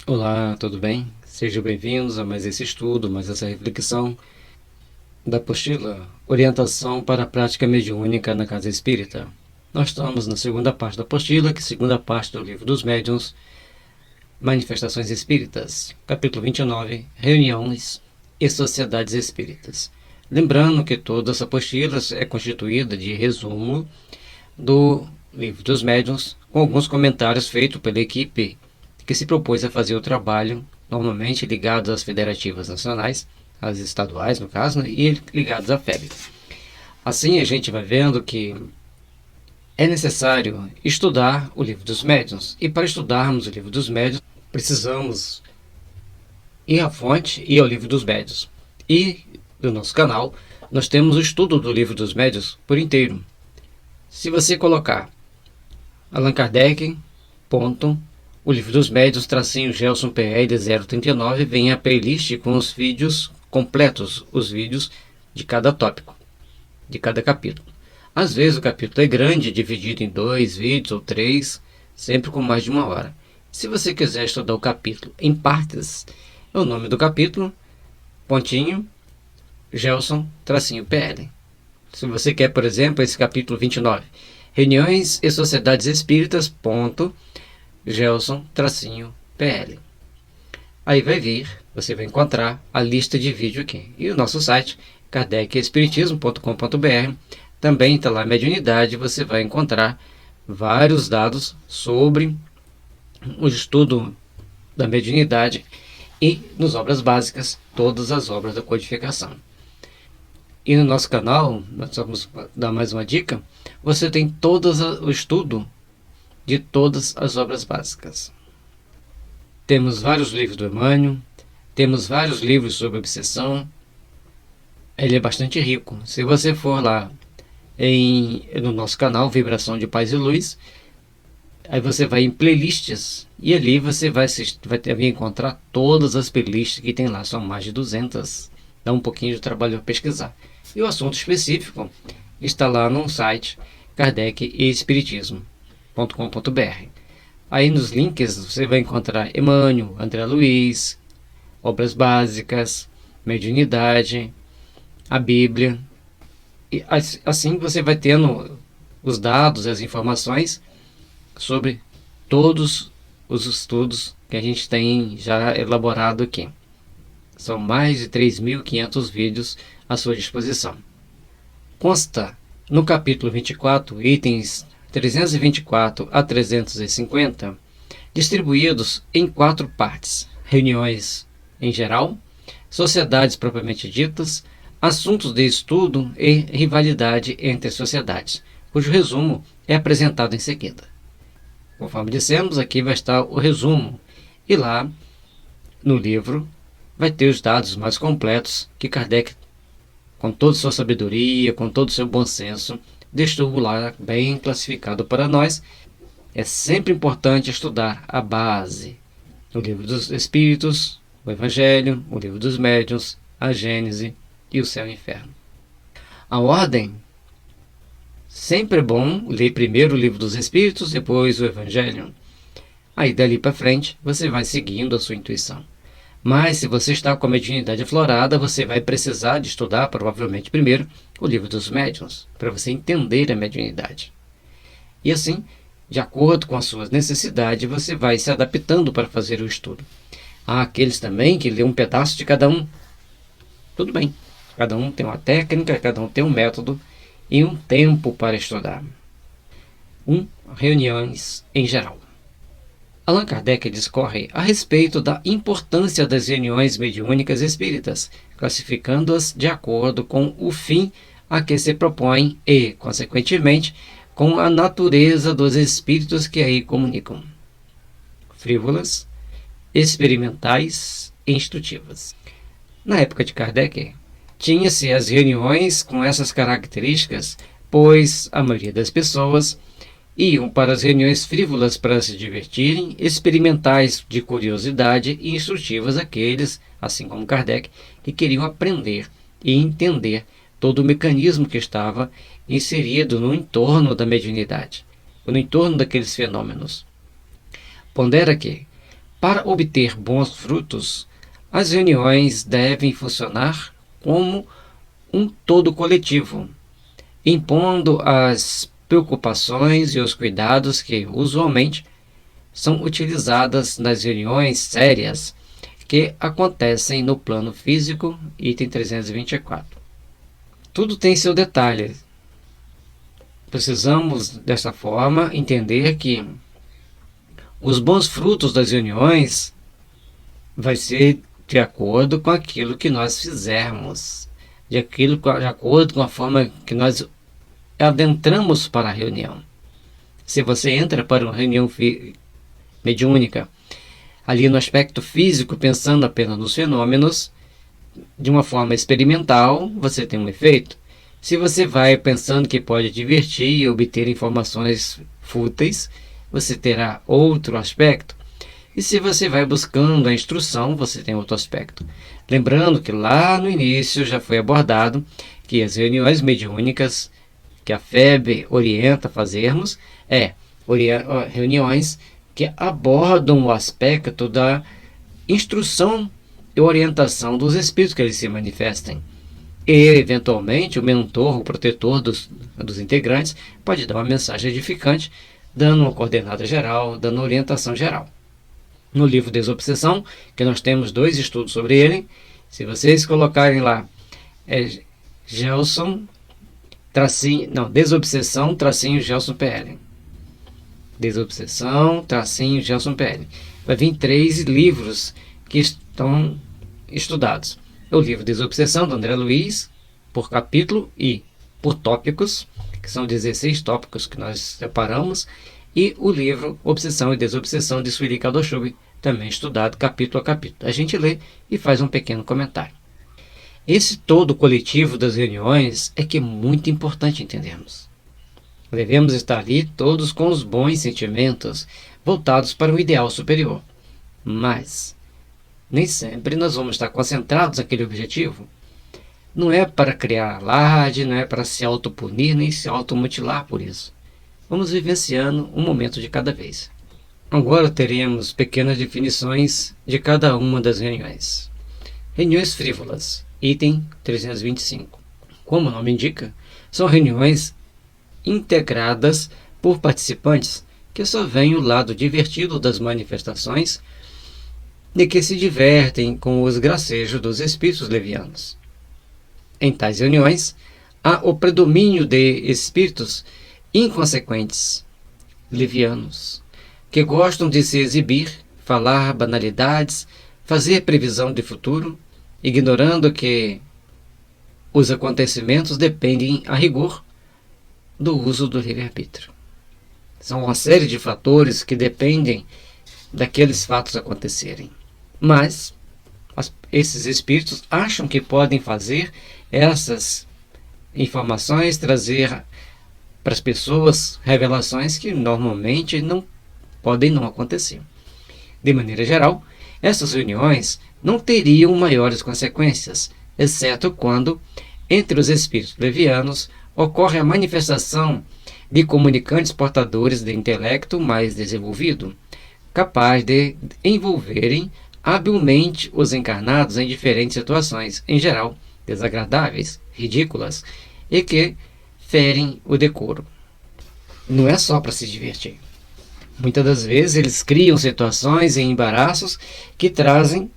Olá, tudo bem? Sejam bem-vindos a mais esse estudo, mais essa reflexão da apostila Orientação para a Prática Mediúnica na Casa Espírita. Nós estamos na segunda parte da apostila, que é a segunda parte do Livro dos Médiuns, Manifestações Espíritas, capítulo 29, Reuniões e Sociedades Espíritas. Lembrando que toda essa apostila é constituída de resumo do Livro dos Médiuns, com alguns comentários feitos pela equipe que se propôs a fazer o trabalho, normalmente ligados às federativas nacionais, às estaduais no caso, né, e ligados à FEB. Assim a gente vai vendo que é necessário estudar o Livro dos Médiuns, e para estudarmos o Livro dos Médiuns, precisamos ir à fonte e ao Livro dos Médiuns. E no nosso canal, nós temos o estudo do Livro dos Médiuns por inteiro. Se você colocar Allan Kardec, ponto, o Livro dos Médiuns, tracinho Gelson PL 039, vem a playlist com os vídeos completos, os vídeos de cada tópico, de cada capítulo. Às vezes o capítulo é grande, dividido em 2 vídeos ou 3, sempre com mais de 1 hora. Se você quiser estudar o capítulo em partes, é o nome do capítulo, pontinho, Gelson, tracinho PL. Se você quer, por exemplo, esse capítulo 29, Reuniões e Sociedades Espíritas, ponto, Gelson, tracinho, PL. Aí vai vir, você vai encontrar a lista de vídeo aqui. E o nosso site, kardecespiritismo.com.br, também está lá a mediunidade, você vai encontrar vários dados sobre o estudo da mediunidade e, nas obras básicas, todas as obras da codificação. E no nosso canal, nós vamos dar mais uma dica, você tem todo o estudo de todas as obras básicas. Temos vários livros do Emmanuel, temos vários livros sobre obsessão. Ele é bastante rico. Se você for lá no nosso canal Vibração de Paz e Luz, aí você vai em playlists e ali você vai encontrar todas as playlists que tem lá. São mais de 200. Dá um pouquinho de trabalho para pesquisar. E o assunto específico está lá no site Kardec e Espiritismo.com.br. Aí nos links você vai encontrar Emmanuel, André Luiz, obras básicas, mediunidade, a Bíblia. E assim você vai tendo os dados e as informações sobre todos os estudos que a gente tem já elaborado aqui. São mais de 3.500 vídeos à sua disposição. Consta no capítulo 24, itens 324 a 350, distribuídos em 4 partes: reuniões em geral, sociedades propriamente ditas, assuntos de estudo e rivalidade entre sociedades, cujo resumo é apresentado em seguida. Conforme dissemos, aqui vai estar o resumo, e lá no livro vai ter os dados mais completos que Kardec, com toda a sua sabedoria, com todo o seu bom senso, deixou lá bem classificado para nós. É sempre importante estudar a base: o Livro dos Espíritos, o Evangelho, o Livro dos Médiuns, a Gênese e o Céu e o Inferno. A ordem: sempre é bom ler primeiro o Livro dos Espíritos, depois o Evangelho. Aí dali para frente você vai seguindo a sua intuição. Mas se você está com a mediunidade aflorada, você vai precisar de estudar provavelmente primeiro o Livro dos Médiuns, para você entender a mediunidade. E assim, de acordo com as suas necessidades, você vai se adaptando para fazer o estudo. Há aqueles também que lê um pedaço de cada um. Tudo bem, cada um tem uma técnica, cada um tem um método e um tempo para estudar. Reuniões em geral. Allan Kardec discorre a respeito da importância das reuniões mediúnicas espíritas, classificando-as de acordo com o fim a que se propõem e, consequentemente, com a natureza dos espíritos que aí comunicam: frívolas, experimentais e instrutivas. Na época de Kardec, tinha-se as reuniões com essas características, pois a maioria das pessoas iam para as reuniões frívolas para se divertirem, experimentais de curiosidade e instrutivas aqueles, assim como Kardec, que queriam aprender e entender todo o mecanismo que estava inserido no entorno da mediunidade, no entorno daqueles fenômenos. Pondera que, Para obter bons frutos, as reuniões devem funcionar como um todo coletivo, impondo as preocupações e os cuidados que usualmente são utilizadas nas reuniões sérias que acontecem no plano físico, item 324. Tudo tem seu detalhe. Precisamos, dessa forma, entender que os bons frutos das reuniões vai ser de acordo com aquilo que nós fizermos, de acordo com a forma que nós adentramos para a reunião. Se você entra para uma reunião mediúnica, ali no aspecto físico, pensando apenas nos fenômenos, de uma forma experimental, você tem um efeito. Se você vai pensando que pode divertir e obter informações fúteis, você terá outro aspecto. E se você vai buscando a instrução, você tem outro aspecto. Lembrando que lá no início já foi abordado que as reuniões mediúnicas que a FEB orienta a fazermos reuniões que abordam o aspecto da instrução e orientação dos espíritos que eles se manifestem. E, eventualmente, o mentor, o protetor dos integrantes, pode dar uma mensagem edificante, dando uma coordenada geral, dando orientação geral. No livro Desobsessão, que nós temos 2 estudos sobre ele, se vocês colocarem lá, Desobsessão, Gelson PL. Desobsessão, Gelson PL. Vai vir 3 livros que estão estudados. O livro Desobsessão, do André Luiz, por capítulo e por tópicos, que são 16 tópicos que nós separamos, e o livro Obsessão e Desobsessão, de Sueli Kadoshub, também estudado capítulo a capítulo. A gente lê e faz um pequeno comentário. Esse todo coletivo das reuniões é que é muito importante entendermos. Devemos estar ali todos com os bons sentimentos voltados para o ideal superior. Mas nem sempre nós vamos estar concentrados naquele objetivo. Não é para criar alarde, não é para se autopunir nem se automutilar por isso. Vamos vivenciando um momento de cada vez. Agora teremos pequenas definições de cada uma das reuniões. Reuniões frívolas, item 325. Como o nome indica, são reuniões integradas por participantes que só veem o lado divertido das manifestações e que se divertem com os gracejos dos espíritos levianos. Em tais reuniões, há o predomínio de espíritos inconsequentes, levianos, que gostam de se exibir, falar banalidades, fazer previsão de futuro, ignorando que os acontecimentos dependem, a rigor, do uso do livre-arbítrio. São uma série de fatores que dependem daqueles fatos acontecerem. Mas esses espíritos acham que podem fazer essas informações, trazer para as pessoas revelações que normalmente podem não acontecer. De maneira geral, essas reuniões não teriam maiores consequências, exceto quando, entre os espíritos levianos, ocorre a manifestação de comunicantes portadores de intelecto mais desenvolvido, capaz de envolverem habilmente os encarnados em diferentes situações, em geral desagradáveis, ridículas, e que ferem o decoro. Não é só para se divertir. Muitas das vezes eles criam situações e embaraços que trazem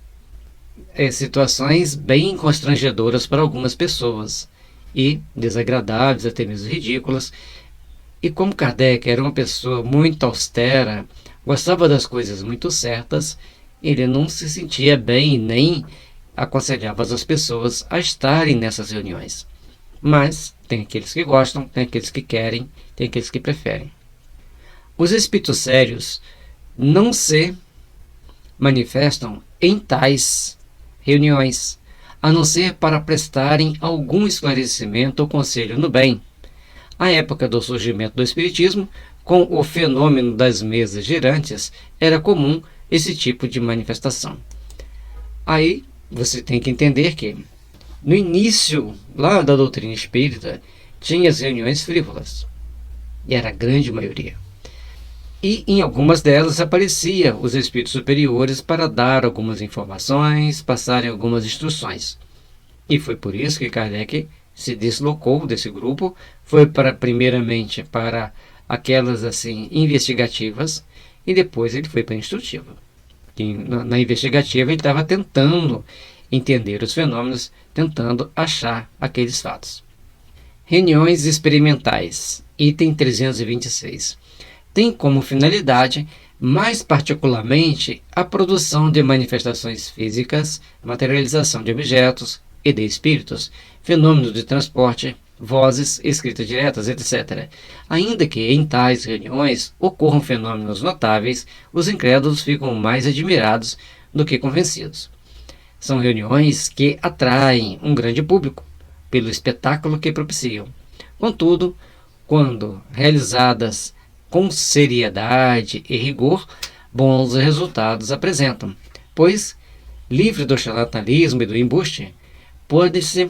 situações bem constrangedoras para algumas pessoas, e desagradáveis, até mesmo ridículas. E como Kardec era uma pessoa muito austera, gostava das coisas muito certas, ele não se sentia bem nem aconselhava as pessoas a estarem nessas reuniões. Mas tem aqueles que gostam, tem aqueles que querem, tem aqueles que preferem. Os espíritos sérios não se manifestam em tais reuniões, a não ser para prestarem algum esclarecimento ou conselho no bem. À época do surgimento do Espiritismo, com o fenômeno das mesas girantes, era comum esse tipo de manifestação. Aí você tem que entender que, no início lá da doutrina espírita, tinha as reuniões frívolas, e era a grande maioria. E em algumas delas apareciam os espíritos superiores para dar algumas informações, passarem algumas instruções. E foi por isso que Kardec se deslocou desse grupo, foi primeiramente para aquelas assim investigativas e depois ele foi para a instrutiva. E na investigativa ele estava tentando entender os fenômenos, tentando achar aqueles fatos. Reuniões experimentais, item 326. Tem como finalidade, mais particularmente, a produção de manifestações físicas, materialização de objetos e de espíritos, fenômenos de transporte, vozes, escritas diretas, etc. Ainda que em tais reuniões ocorram fenômenos notáveis, os incrédulos ficam mais admirados do que convencidos. São reuniões que atraem um grande público pelo espetáculo que propiciam. Contudo, quando realizadas com seriedade e rigor, bons resultados apresentam, pois, livre do charlatanismo e do embuste, pode-se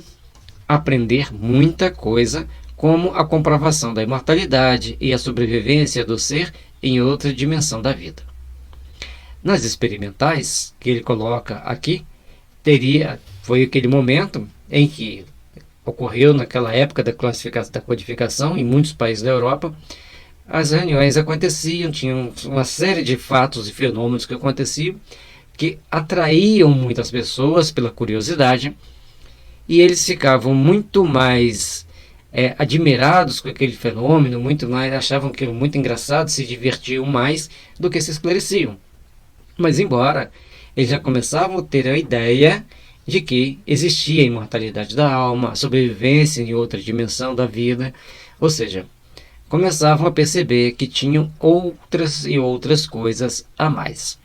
aprender muita coisa, como a comprovação da imortalidade e a sobrevivência do ser em outra dimensão da vida. Nas experimentais, que ele coloca aqui, foi aquele momento em que ocorreu naquela época da codificação em muitos países da Europa. As reuniões aconteciam, tinham uma série de fatos e fenômenos que aconteciam, que atraíam muitas pessoas pela curiosidade, e eles ficavam muito mais admirados com aquele fenômeno, muito mais, achavam aquilo muito engraçado, se divertiam mais do que se esclareciam. Mas embora eles já começavam a ter a ideia de que existia a imortalidade da alma, a sobrevivência em outra dimensão da vida, ou seja, começavam a perceber que tinham outras e outras coisas a mais.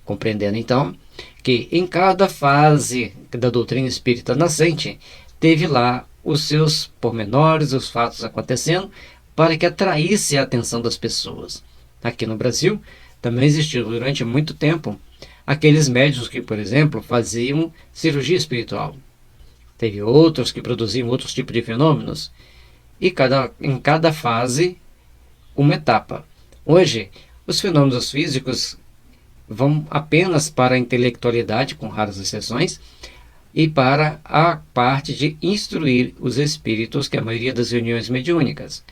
Compreendendo então que em cada fase da doutrina espírita nascente teve lá os seus pormenores, os fatos acontecendo, para que atraísse a atenção das pessoas. Aqui no Brasil também existiu durante muito tempo aqueles médicos que, por exemplo, faziam cirurgia espiritual. Teve outros que produziam outros tipos de fenômenos, e em cada fase uma etapa. Hoje, os fenômenos físicos vão apenas para a intelectualidade, com raras exceções, e para a parte de instruir os espíritos, que é a maioria das reuniões mediúnicas.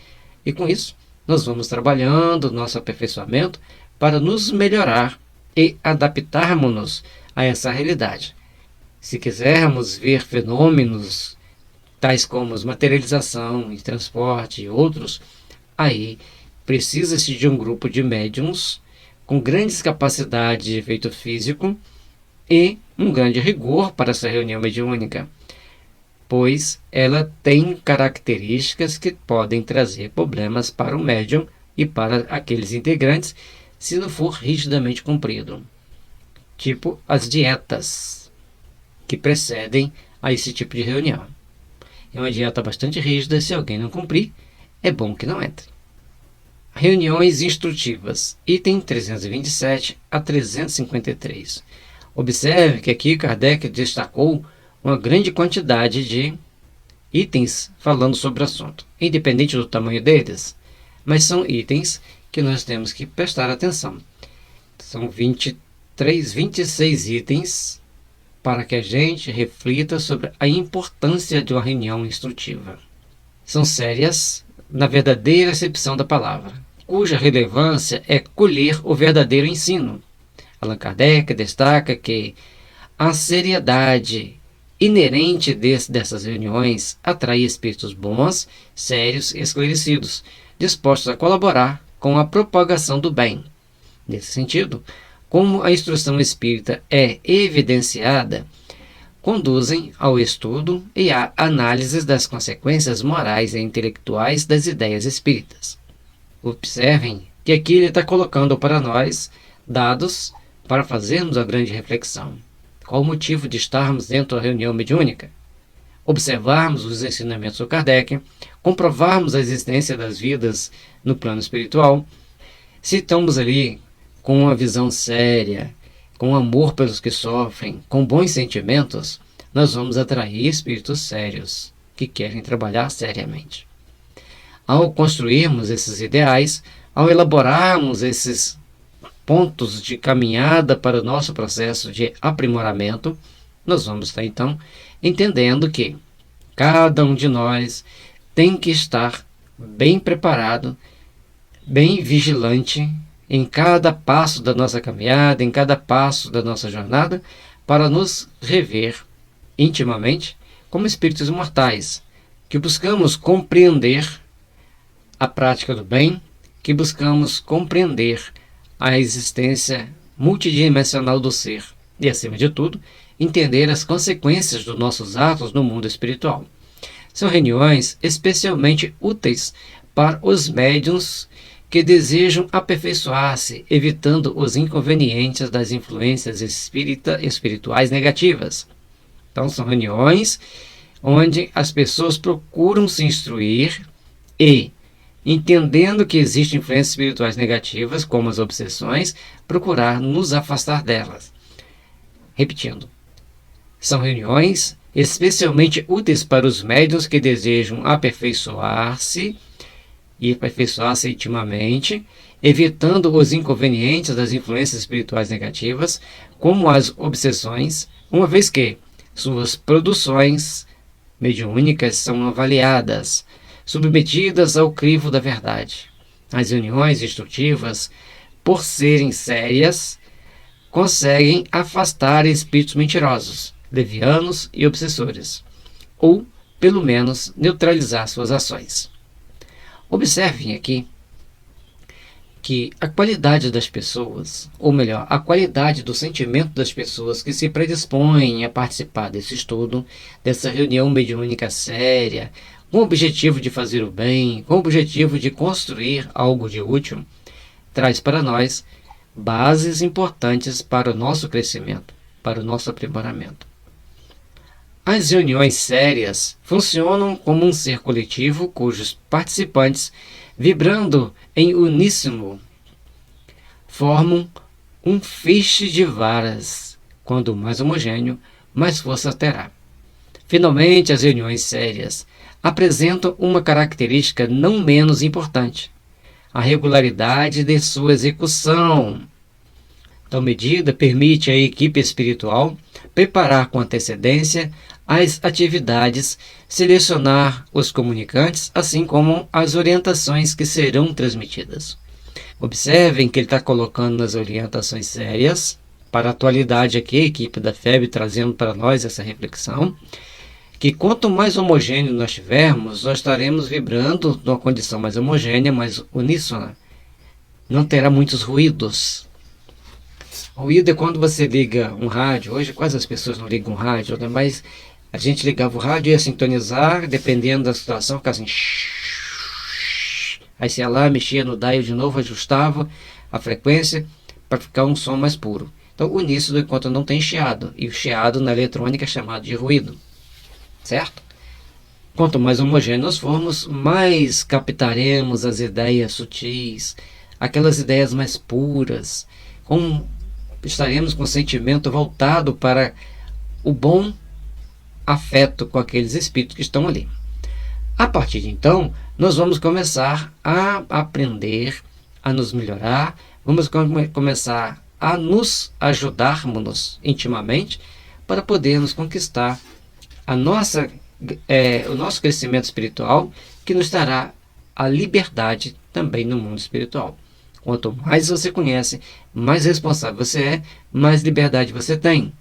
E com isso, nós vamos trabalhando nosso aperfeiçoamento para nos melhorar e adaptarmos-nos a essa realidade. Se quisermos ver fenômenos tais como materialização e transporte e outros, aí precisa-se de um grupo de médiums com grandes capacidades de efeito físico e um grande rigor para essa reunião mediúnica, pois ela tem características que podem trazer problemas para o médium e para aqueles integrantes se não for rigidamente cumprido, tipo as dietas que precedem a esse tipo de reunião. É uma dieta bastante rígida, se alguém não cumprir, é bom que não entre. Reuniões instrutivas, item 327 a 353. Observe que aqui Kardec destacou uma grande quantidade de itens falando sobre o assunto, independente do tamanho deles, mas são itens que nós temos que prestar atenção. São 26 itens para que a gente reflita sobre a importância de uma reunião instrutiva. São sérias na verdadeira acepção da palavra, cuja relevância é colher o verdadeiro ensino. Allan Kardec destaca que a seriedade inerente dessas reuniões atrai espíritos bons, sérios e esclarecidos, dispostos a colaborar com a propagação do bem. Nesse sentido, como a instrução espírita é evidenciada, conduzem ao estudo e à análise das consequências morais e intelectuais das ideias espíritas. Observem que aqui ele está colocando para nós dados para fazermos a grande reflexão. Qual o motivo de estarmos dentro da reunião mediúnica? Observarmos os ensinamentos do Kardec, comprovarmos a existência das vidas no plano espiritual. Se estamos ali com uma visão séria, com amor pelos que sofrem, com bons sentimentos, nós vamos atrair espíritos sérios, que querem trabalhar seriamente. Ao construirmos esses ideais, Ao elaborarmos esses pontos de caminhada para o nosso processo de aprimoramento, nós vamos estar então entendendo que cada um de nós tem que estar bem preparado, bem vigilante em cada passo da nossa caminhada, em cada passo da nossa jornada, para nos rever intimamente como espíritos imortais, que buscamos compreender a prática do bem, que buscamos compreender a existência multidimensional do ser e, acima de tudo, entender as consequências dos nossos atos no mundo espiritual. São reuniões especialmente úteis para os médiuns que desejam aperfeiçoar-se, evitando os inconvenientes das influências espirituais negativas. Então, são reuniões onde as pessoas procuram se instruir e, entendendo que existem influências espirituais negativas, como as obsessões, procurar nos afastar delas. Repetindo, são reuniões especialmente úteis para os médiuns que desejam aperfeiçoar-se e aperfeiçoar-se intimamente, evitando os inconvenientes das influências espirituais negativas, como as obsessões, uma vez que suas produções mediúnicas são avaliadas, submetidas ao crivo da verdade. As reuniões instrutivas, por serem sérias, conseguem afastar espíritos mentirosos, levianos e obsessores, ou, pelo menos, neutralizar suas ações. Observem aqui que a qualidade das pessoas, ou melhor, a qualidade do sentimento das pessoas que se predispõem a participar desse estudo, dessa reunião mediúnica séria, com o objetivo de fazer o bem, com o objetivo de construir algo de útil, traz para nós bases importantes para o nosso crescimento, para o nosso aprimoramento. As reuniões sérias funcionam como um ser coletivo cujos participantes, vibrando em uníssono, formam um feixe de varas. Quanto mais homogêneo, mais força terá. Finalmente, as reuniões sérias apresentam uma característica não menos importante: a regularidade de sua execução. Tal medida permite à equipe espiritual preparar com antecedência as atividades, selecionar os comunicantes, assim como as orientações que serão transmitidas. Observem que ele está colocando nas orientações sérias, para a atualidade aqui, a equipe da FEB trazendo para nós essa reflexão, que quanto mais homogêneo nós tivermos, nós estaremos vibrando numa condição mais homogênea, mais uníssona. Não terá muitos ruídos. Ruído é quando você liga um rádio. Hoje quase as pessoas não ligam um rádio, mas a gente ligava o rádio e ia sintonizar, dependendo da situação, ficava assim. Aí você ia lá, mexia no dial de novo, ajustava a frequência para ficar um som mais puro. Então, uníssono enquanto não tem chiado. E o chiado na eletrônica é chamado de ruído. Certo? Quanto mais homogêneo nós formos, mais captaremos as ideias sutis, aquelas ideias mais puras, estaremos com o sentimento voltado para o bom afeto com aqueles espíritos que estão ali. A partir de então, nós vamos começar a aprender, a nos melhorar, vamos começar a nos ajudarmos intimamente para podermos conquistar o nosso crescimento espiritual, que nos dará a liberdade também no mundo espiritual. Quanto mais você conhece, mais responsável você é, mais liberdade você tem.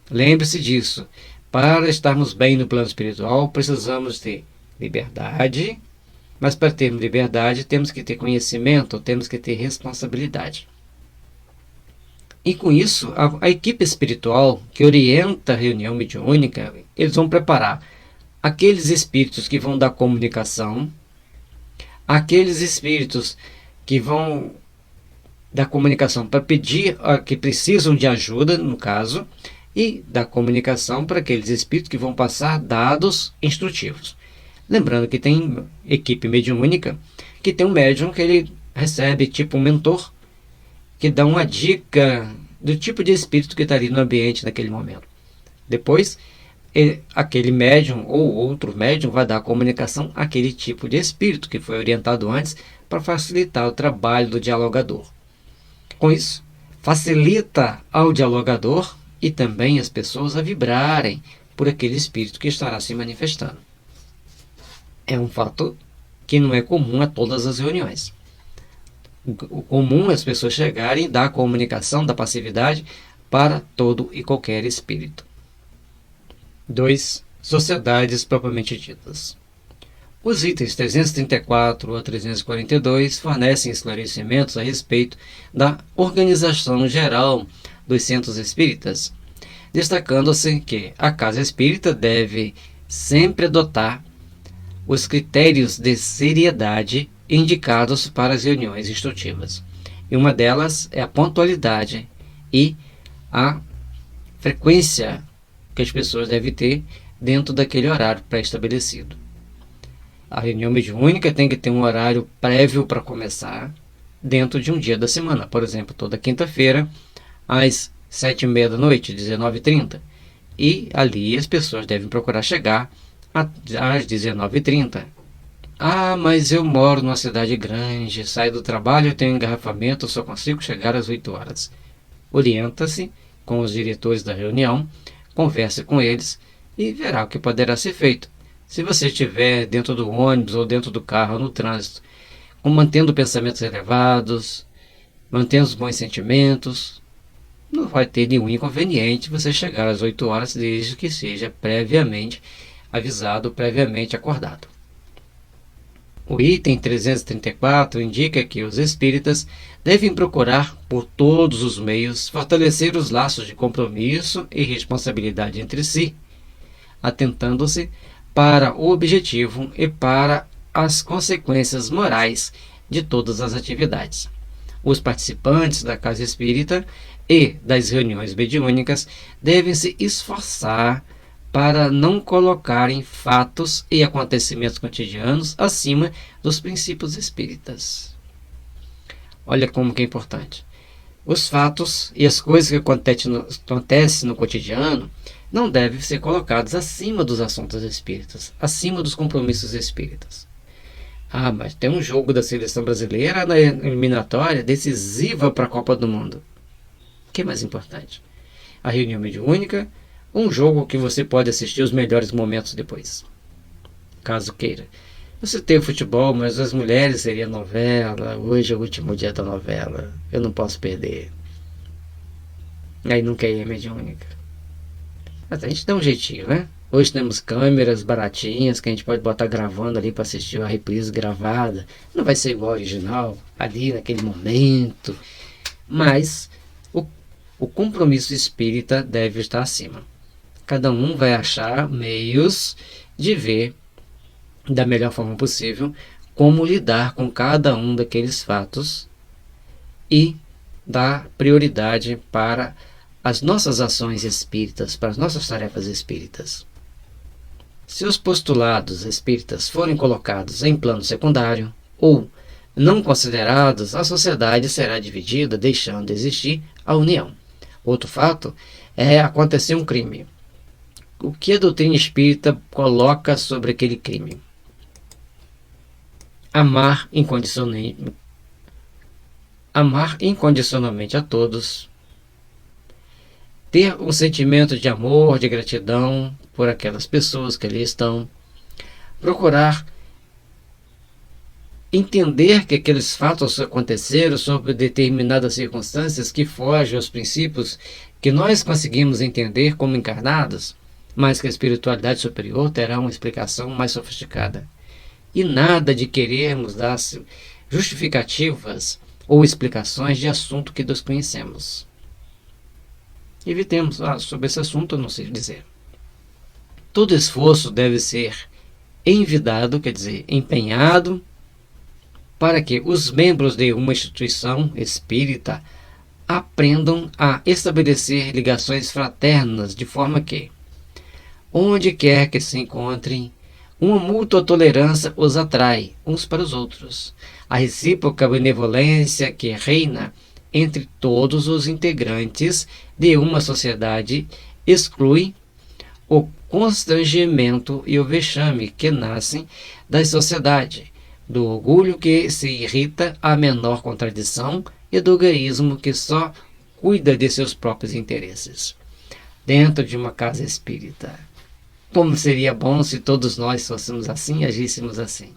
Lembre-se disso. Para estarmos bem no plano espiritual, precisamos ter liberdade, mas para termos liberdade, temos que ter conhecimento, temos que ter responsabilidade. E com isso, a equipe espiritual que orienta a reunião mediúnica, eles vão preparar aqueles espíritos que vão dar comunicação, aqueles espíritos que vão dar comunicação para pedir, que precisam de ajuda, no caso, e dar comunicação para aqueles espíritos que vão passar dados instrutivos. Lembrando que tem equipe mediúnica, que tem um médium que ele recebe tipo um mentor, que dá uma dica do tipo de espírito que está ali no ambiente naquele momento. Depois, aquele médium ou outro médium vai dar comunicação àquele tipo de espírito que foi orientado antes para facilitar o trabalho do dialogador. Com isso, facilita ao dialogador e também as pessoas a vibrarem por aquele espírito que estará se manifestando. É um fato que não é comum a todas as reuniões. O comum é as pessoas chegarem e dar a comunicação da passividade para todo e qualquer espírito. 2. Sociedades propriamente ditas. Os itens 334 a 342 fornecem esclarecimentos a respeito da organização geral dos centros espíritas, destacando-se que a casa espírita deve sempre adotar os critérios de seriedade indicados para as reuniões instrutivas. E uma delas é a pontualidade e a frequência que as pessoas devem ter dentro daquele horário pré-estabelecido. A reunião mediúnica tem que ter um horário prévio para começar dentro de um dia da semana. Por exemplo, toda quinta-feira, às 7h30 da noite, 19h30. E ali as pessoas devem procurar chegar às 19h30. Ah, mas eu moro numa cidade grande, saio do trabalho, eu tenho engarrafamento, eu só consigo chegar às 8 horas. Orienta-se com os diretores da reunião, converse com eles e verá o que poderá ser feito. Se você estiver dentro do ônibus ou dentro do carro, no trânsito, mantendo pensamentos elevados, mantendo os bons sentimentos, não vai ter nenhum inconveniente você chegar às 8 horas, desde que seja previamente avisado, previamente acordado. O item 334 indica que os espíritas devem procurar, por todos os meios, fortalecer os laços de compromisso e responsabilidade entre si, atentando-se para o objetivo e para as consequências morais de todas as atividades. Os participantes da casa espírita e das reuniões mediúnicas devem se esforçar para não colocarem fatos e acontecimentos cotidianos acima dos princípios espíritas. Olha como que é importante. Os fatos e as coisas que acontecem no cotidiano não devem ser colocados acima dos assuntos espíritas, acima dos compromissos espíritas. Ah, mas tem um jogo da seleção brasileira na eliminatória decisiva para a Copa do Mundo. O que é mais importante? A reunião mediúnica, um jogo que você pode assistir os melhores momentos depois, caso queira. Você tem o futebol, mas as mulheres seria novela. Hoje é o último dia da novela, eu não posso perder. Aí não quer ir mediúnica. Mas a gente dá um jeitinho, né? Hoje temos câmeras baratinhas que a gente pode botar gravando ali para assistir a reprise gravada. Não vai ser igual ao original, ali naquele momento. Mas o compromisso espírita deve estar acima. Cada um vai achar meios de ver da melhor forma possível como lidar com cada um daqueles fatos e dar prioridade para as nossas ações espíritas, para as nossas tarefas espíritas. Se os postulados espíritas forem colocados em plano secundário ou não considerados, a sociedade será dividida, deixando de existir a união. Outro fato é acontecer um crime. O que a doutrina espírita coloca sobre aquele crime? Amar incondicionalmente a todos, ter um sentimento de amor, de gratidão por aquelas pessoas que ali estão, procurar entender que aqueles fatos aconteceram sob determinadas circunstâncias que fogem aos princípios que nós conseguimos entender como encarnados, mas que a espiritualidade superior terá uma explicação mais sofisticada. E nada de querermos dar justificativas ou explicações de assunto que desconhecemos. Evitemos, sobre esse assunto eu não sei dizer. Todo esforço deve ser envidado, quer dizer, empenhado, para que os membros de uma instituição espírita aprendam a estabelecer ligações fraternas, de forma que, onde quer que se encontrem, uma mútua tolerância os atrai uns para os outros. A recíproca benevolência que reina entre todos os integrantes de uma sociedade exclui o constrangimento e o vexame que nascem da sociedade, do orgulho que se irrita à menor contradição e do egoísmo que só cuida de seus próprios interesses. Dentro de uma casa espírita, como seria bom se todos nós fôssemos assim, agíssemos assim.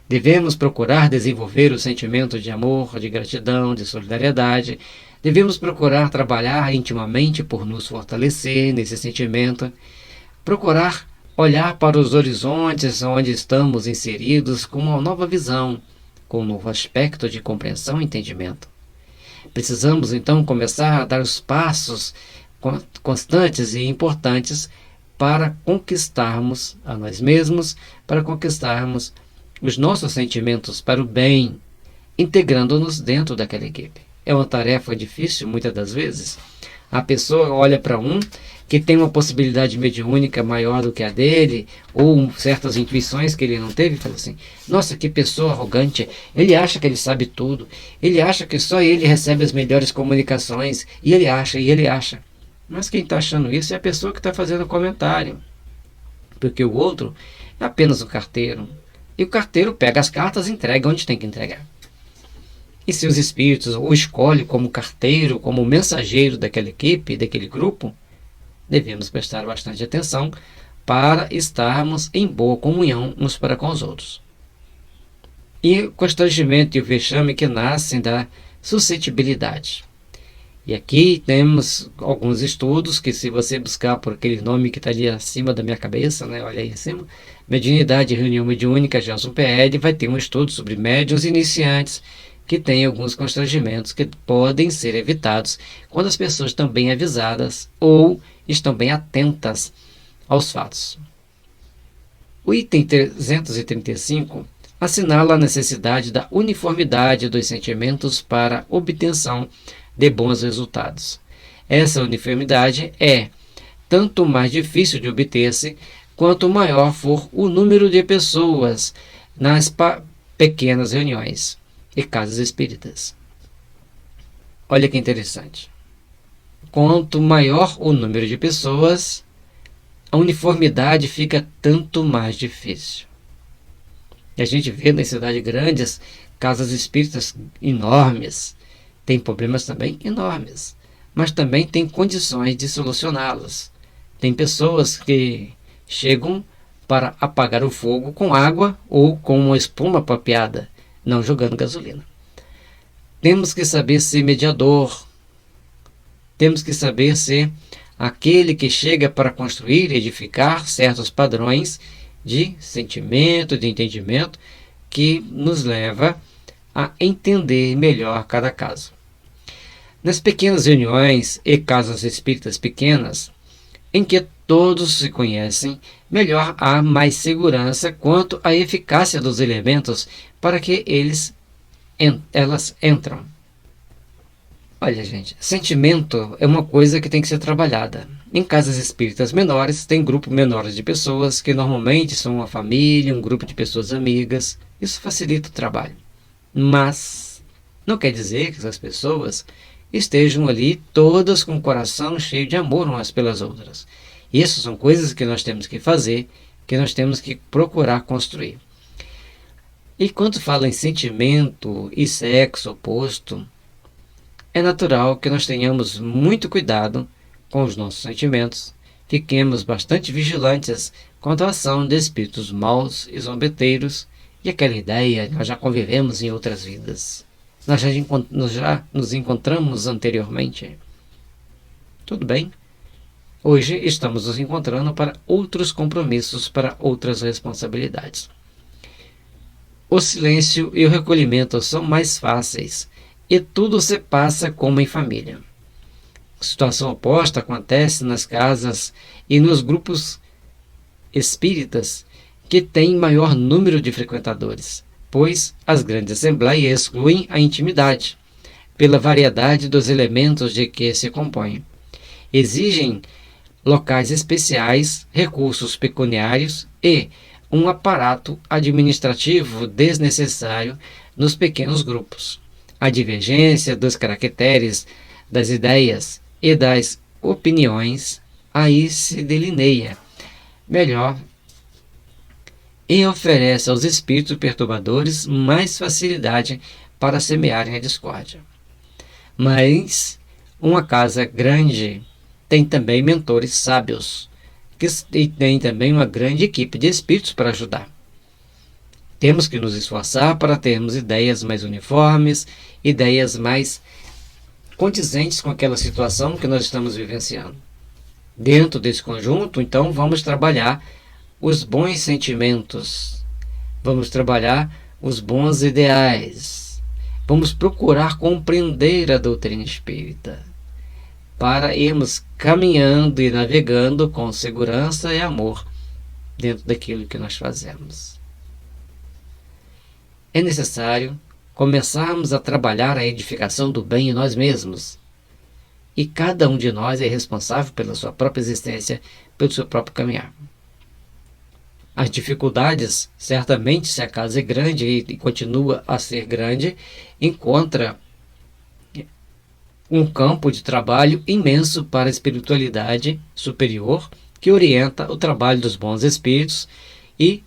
Devemos procurar desenvolver o sentimento de amor, de gratidão, de solidariedade. Devemos procurar trabalhar intimamente por nos fortalecer nesse sentimento. Procurar olhar para os horizontes onde estamos inseridos com uma nova visão, com um novo aspecto de compreensão e entendimento. Precisamos então começar a dar os passos constantes e importantes para conquistarmos a nós mesmos, para conquistarmos os nossos sentimentos para o bem, integrando-nos dentro daquela equipe. É uma tarefa difícil, muitas das vezes. A pessoa olha para um que tem uma possibilidade mediúnica maior do que a dele, ou certas intuições que ele não teve, e fala assim: nossa, que pessoa arrogante, ele acha que ele sabe tudo, ele acha que só ele recebe as melhores comunicações, e ele acha. Mas quem está achando isso é a pessoa que está fazendo o comentário, porque o outro é apenas um carteiro. E o carteiro pega as cartas e entrega onde tem que entregar. E se os espíritos o escolhem como carteiro, como mensageiro daquela equipe, daquele grupo, devemos prestar bastante atenção para estarmos em boa comunhão uns para com os outros. E o constrangimento e o vexame que nascem da suscetibilidade. E aqui temos alguns estudos que, se você buscar por aquele nome que está ali acima da minha cabeça, né, olha aí em cima, Mediunidade e Reunião Mediúnica, Gelson PL, vai ter um estudo sobre médiuns iniciantes que tem alguns constrangimentos que podem ser evitados quando as pessoas estão bem avisadas ou estão bem atentas aos fatos. O item 335 assinala a necessidade da uniformidade dos sentimentos para obtenção de bons resultados. Essa uniformidade é tanto mais difícil de obter-se quanto maior for o número de pessoas nas pequenas reuniões e casas espíritas. Olha que interessante. Quanto maior o número de pessoas, a uniformidade fica tanto mais difícil. E a gente vê nas cidades grandes casas espíritas enormes. Tem problemas também enormes, mas também tem condições de solucioná-los. Tem pessoas que chegam para apagar o fogo com água ou com uma espuma papeada, não jogando gasolina. Temos que saber ser mediador. Temos que saber ser aquele que chega para construir e edificar certos padrões de sentimento, de entendimento, que nos leva a entender melhor cada caso. Nas pequenas reuniões e casas espíritas pequenas, em que todos se conhecem, melhor há mais segurança quanto à eficácia dos elementos para que elas entram. Olha, gente, sentimento é uma coisa que tem que ser trabalhada. Em casas espíritas menores, tem grupo menores de pessoas, que normalmente são uma família, um grupo de pessoas amigas. Isso facilita o trabalho. Mas não quer dizer que essas pessoas estejam ali todas com o coração cheio de amor umas pelas outras. Isso são coisas que nós temos que fazer, que nós temos que procurar construir. E quando fala em sentimento e sexo oposto, é natural que nós tenhamos muito cuidado com os nossos sentimentos, fiquemos bastante vigilantes quanto à ação de espíritos maus e zombeteiros, e aquela ideia, nós já convivemos em outras vidas. Nós já nos encontramos anteriormente. Tudo bem. Hoje estamos nos encontrando para outros compromissos, para outras responsabilidades. O silêncio e o recolhimento são mais fáceis e tudo se passa como em família. A situação oposta acontece nas casas e nos grupos espíritas que têm maior número de frequentadores, pois as grandes assembleias excluem a intimidade, pela variedade dos elementos de que se compõem. Exigem locais especiais, recursos pecuniários e um aparato administrativo desnecessário nos pequenos grupos. A divergência dos caracteres, das ideias e das opiniões aí se delineia melhor e oferece aos espíritos perturbadores mais facilidade para semearem a discórdia. Mas uma casa grande tem também mentores sábios, e tem também uma grande equipe de espíritos para ajudar. Temos que nos esforçar para termos ideias mais uniformes, ideias mais condizentes com aquela situação que nós estamos vivenciando. Dentro desse conjunto, então, vamos trabalhar os bons sentimentos, vamos trabalhar os bons ideais, vamos procurar compreender a doutrina espírita, para irmos caminhando e navegando com segurança e amor dentro daquilo que nós fazemos. É necessário começarmos a trabalhar a edificação do bem em nós mesmos. E cada um de nós é responsável pela sua própria existência, pelo seu próprio caminhar. As dificuldades, certamente, se a casa é grande e continua a ser grande, encontra um campo de trabalho imenso para a espiritualidade superior, que orienta o trabalho dos bons espíritos e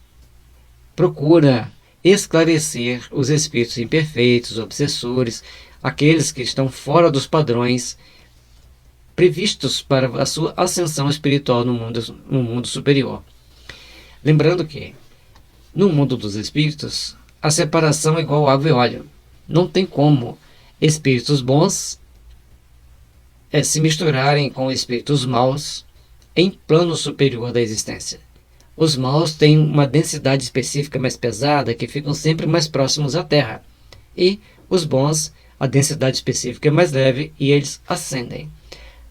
procura esclarecer os espíritos imperfeitos, obsessores, aqueles que estão fora dos padrões previstos para a sua ascensão espiritual no mundo superior. Lembrando que, no mundo dos espíritos, a separação é igual água e óleo. Não tem como espíritos bons se misturarem com espíritos maus em plano superior da existência. Os maus têm uma densidade específica mais pesada, que ficam sempre mais próximos à Terra. E os bons, a densidade específica é mais leve e eles ascendem.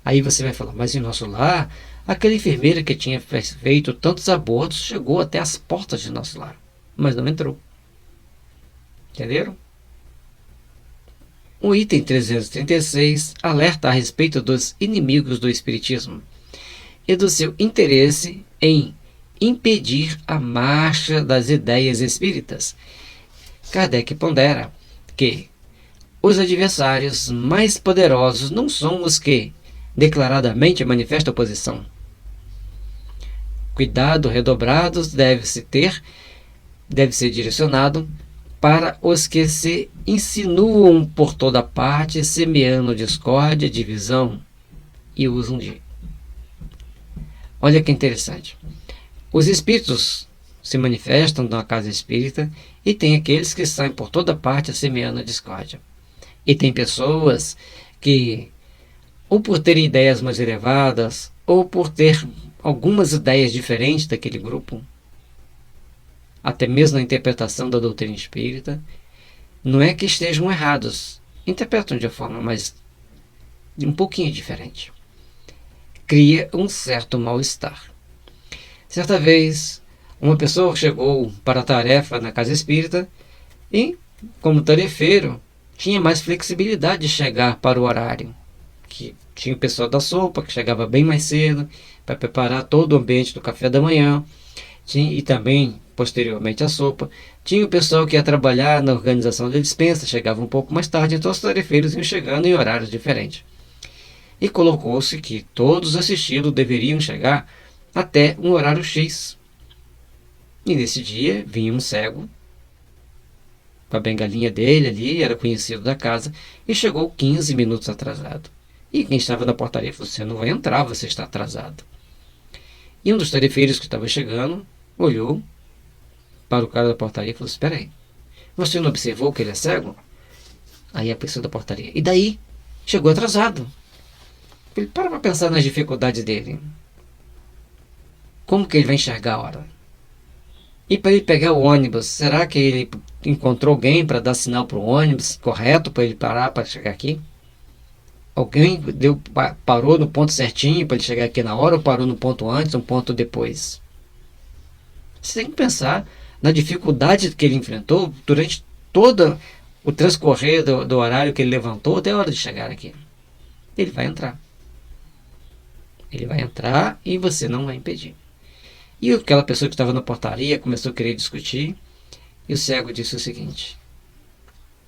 Aí você vai falar, mas em nosso lar, aquela enfermeira que tinha feito tantos abortos chegou até as portas de nosso lar, mas não entrou. Entenderam? O item 336 alerta a respeito dos inimigos do Espiritismo e do seu interesse em impedir a marcha das ideias espíritas. Kardec pondera que os adversários mais poderosos não são os que declaradamente manifestam oposição. Cuidado redobrado deve ser direcionado para os que se insinuam por toda parte, semeando discórdia, divisão e usam de... Olha que interessante. Os espíritos se manifestam na casa espírita e tem aqueles que saem por toda parte semeando a discórdia. E tem pessoas que, ou por terem ideias mais elevadas, ou por ter algumas ideias diferentes daquele grupo, até mesmo na interpretação da doutrina espírita, não é que estejam errados, interpretam de uma forma mais um pouquinho diferente. Cria um certo mal-estar. Certa vez, uma pessoa chegou para a tarefa na casa espírita e, como tarefeiro, tinha mais flexibilidade de chegar para o horário. Que tinha o pessoal da sopa, que chegava bem mais cedo, para preparar todo o ambiente do café da manhã, e também, posteriormente à sopa. Tinha o pessoal que ia trabalhar na organização da despensa, chegava um pouco mais tarde, então os tarefeiros iam chegando em horários diferentes. E colocou-se que todos assistidos deveriam chegar até um horário X. E nesse dia vinha um cego, com a bengalinha dele ali, era conhecido da casa, e chegou 15 minutos atrasado. E quem estava na portaria falou, você não vai entrar, você está atrasado. E um dos tarefeiros que estava chegando, olhou para o cara da portaria e falou, espera aí, você não observou que ele é cego? Aí a pessoa da portaria, e daí? Chegou atrasado. Ele para pensar nas dificuldades dele. Como que ele vai enxergar a hora? E para ele pegar o ônibus, será que ele encontrou alguém para dar sinal para o ônibus correto para ele parar para chegar aqui? Alguém parou no ponto certinho para ele chegar aqui na hora ou parou no ponto antes, um ponto depois? Você tem que pensar na dificuldade que ele enfrentou durante todo o transcorrer do horário que ele levantou até a hora de chegar aqui. Ele vai entrar. Ele vai entrar e você não vai impedir. E aquela pessoa que estava na portaria começou a querer discutir. E o cego disse o seguinte.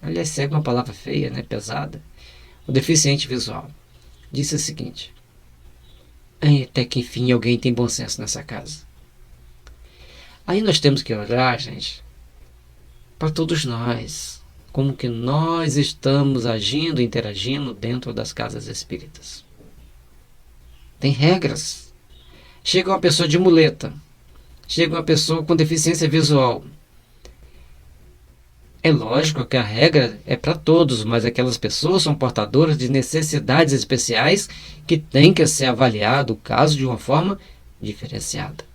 Aliás, cego é uma palavra feia, né? Pesada. O deficiente visual disse o seguinte. Até que enfim alguém tem bom senso nessa casa. Aí nós temos que olhar, gente, para todos nós, como que nós estamos agindo, interagindo dentro das casas espíritas. Tem regras. Chega uma pessoa de muleta, chega uma pessoa com deficiência visual. É lógico que a regra é para todos, mas aquelas pessoas são portadoras de necessidades especiais que tem que ser avaliado o caso de uma forma diferenciada.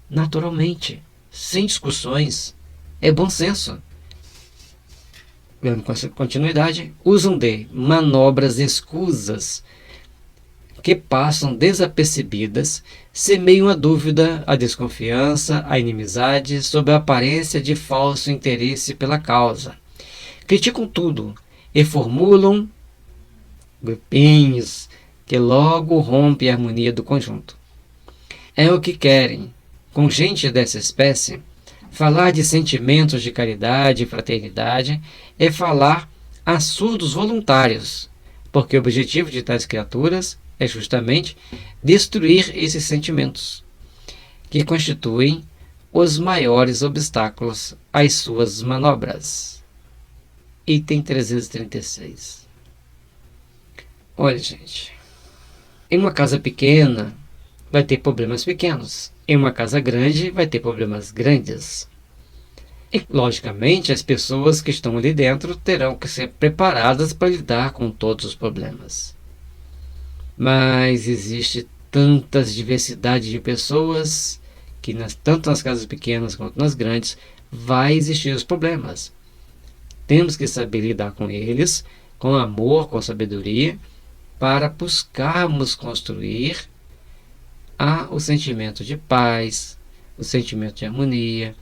Naturalmente, sem discussões, é bom senso. Vendo com essa continuidade, usam de manobras escusas que passam desapercebidas, semeiam a dúvida, a desconfiança, a inimizade, sob a aparência de falso interesse pela causa. Criticam tudo e formulam grupinhos que logo rompem a harmonia do conjunto. É o que querem, com gente dessa espécie. Falar de sentimentos de caridade e fraternidade é falar a surdos voluntários, porque o objetivo de tais criaturas é justamente destruir esses sentimentos, que constituem os maiores obstáculos às suas manobras. Item 336. Olha, gente, em uma casa pequena vai ter problemas pequenos, em uma casa grande vai ter problemas grandes. E, logicamente, as pessoas que estão ali dentro terão que ser preparadas para lidar com todos os problemas. Mas existe tantas diversidade de pessoas que tanto nas casas pequenas quanto nas grandes vai existir os problemas. Temos que saber lidar com eles, com amor, com sabedoria, para buscarmos construir o sentimento de paz, o sentimento de harmonia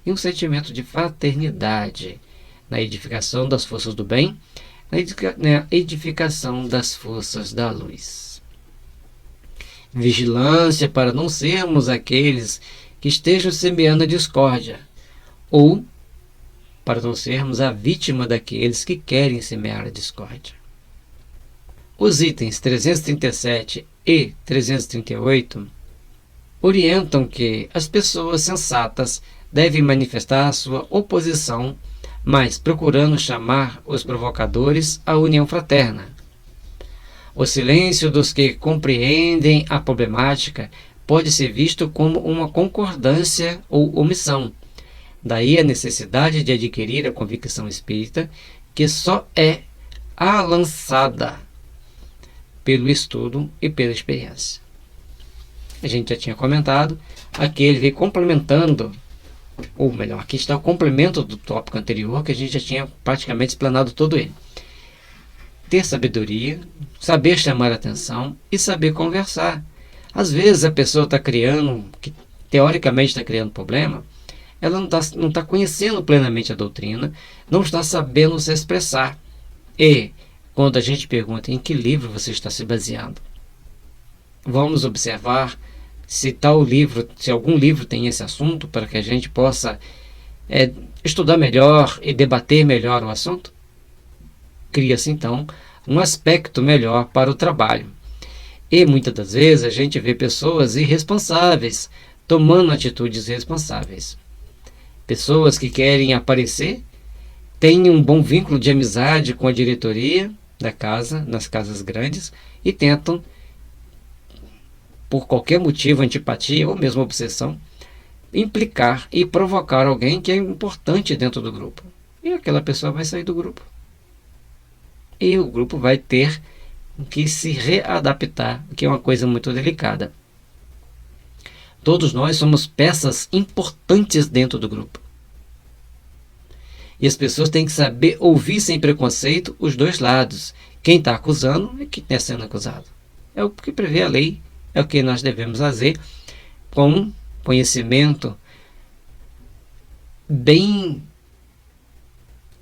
e um sentimento de fraternidade na edificação das forças do bem, na edificação das forças da luz. Vigilância para não sermos aqueles que estejam semeando a discórdia, ou para não sermos a vítima daqueles que querem semear a discórdia. Os itens 337 e 338 orientam que as pessoas sensatas devem manifestar sua oposição, mas procurando chamar os provocadores à união fraterna. O silêncio dos que compreendem a problemática pode ser visto como uma concordância ou omissão. Daí a necessidade de adquirir a convicção espírita, que só é alcançada pelo estudo e pela experiência. A gente já tinha comentado, aqui ele veio complementando, ou melhor, aqui está o complemento do tópico anterior, que a gente já tinha praticamente explanado todo ele. Ter sabedoria, saber chamar a atenção e saber conversar. Às vezes a pessoa está criando, que teoricamente está criando problema, ela não está conhecendo plenamente a doutrina, não está sabendo se expressar. E quando a gente pergunta em que livro você está se baseando, vamos observar se tal livro, se algum livro tem esse assunto, para que a gente possa estudar melhor e debater melhor o assunto. Cria-se então um aspecto melhor para o trabalho. E muitas das vezes a gente vê pessoas irresponsáveis tomando atitudes irresponsáveis. Pessoas que querem aparecer, têm um bom vínculo de amizade com a diretoria da casa, nas casas grandes, e tentam, por qualquer motivo, antipatia ou mesmo obsessão, implicar e provocar alguém que é importante dentro do grupo. E aquela pessoa vai sair do grupo. E o grupo vai ter que se readaptar, que é uma coisa muito delicada. Todos nós somos peças importantes dentro do grupo. E as pessoas têm que saber ouvir sem preconceito os dois lados. Quem está acusando e quem está sendo acusado. É o que prevê a lei, é o que nós devemos fazer com conhecimento bem